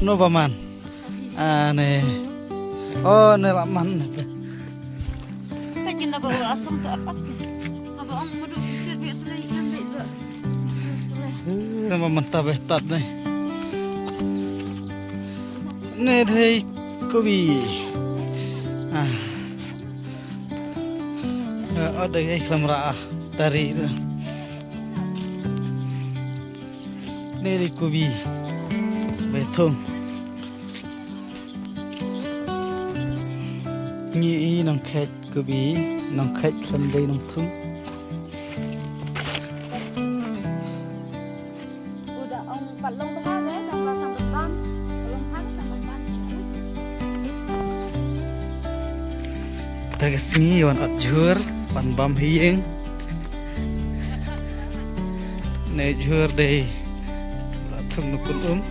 No paman. Ane. Oh, nelaman. Kajian nak bawa asam tu apa? Apa orang muda fikir biar tu lagi cantik tu. Nama mentah bestat nih. Nih deh kopi. Ada yang kelamraah tari itu. Nih deh kopi. Betung. Ni nang khat kopi, nang khat sandai nang thung. Udah orang palung tu ada, tambah sambutan, palung kan sambutan. Tagasngi wan atjur, pan bam hieng. Ne jur deh. Thung nukul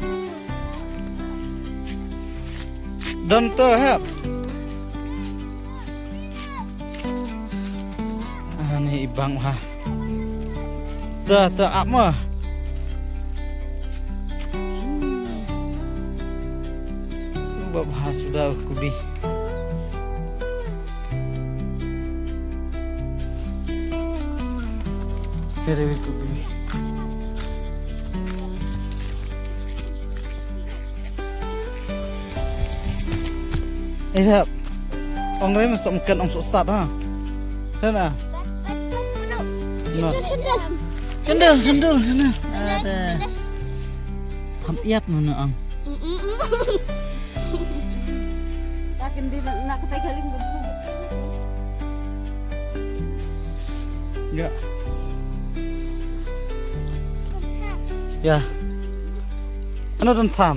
Don't help. Ni ibang ha. Dah apa? Bahas sudah kubi. Dari kubi. Help. Orang lain masuk makan orang sesat ha. Sana. Sendal. Ada. Hampiat mana ang? Takin di nak kepegaling betul. Ya. Ya. Ano dan tam?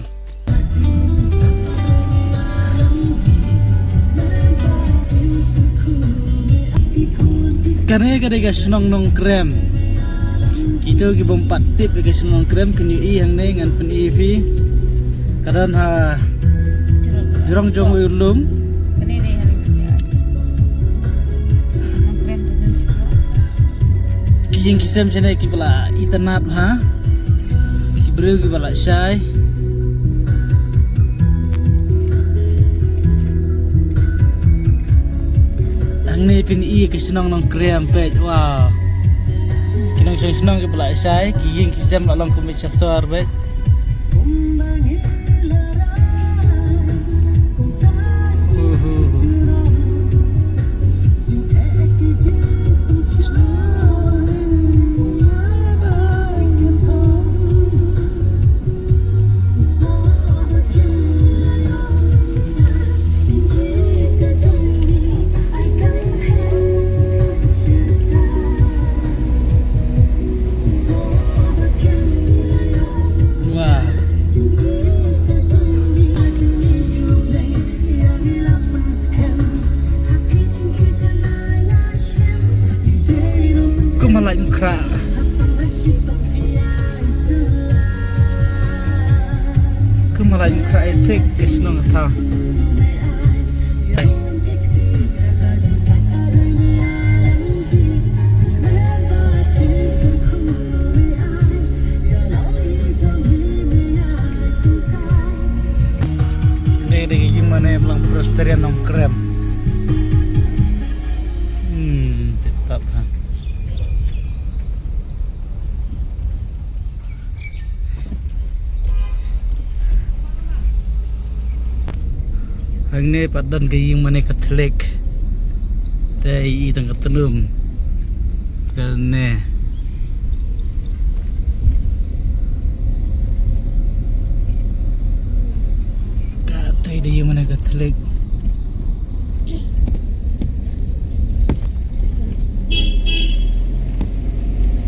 Karena guys nong krem. Kita gi bompat tip guys nong krem kenyu i hang ne ngan pen EV. Kadan ha jurang jong ulum. Kene ni haling siat. Nong krem tu jen suka. Kijing kisam chane ki bala itanat ha. Ki breu ki bala syai. Ni pin i ke senang nong krem pej wow kinong senang ke belak sai kiyeng kisam along ku mecha sor be malai mukra kemalai mukra etek kesnong tha ini gimana belang presterian nong krem tetap ha. Ang ne padan kayong mana Katolik tay itang katanum kane katay di yung mana Katolik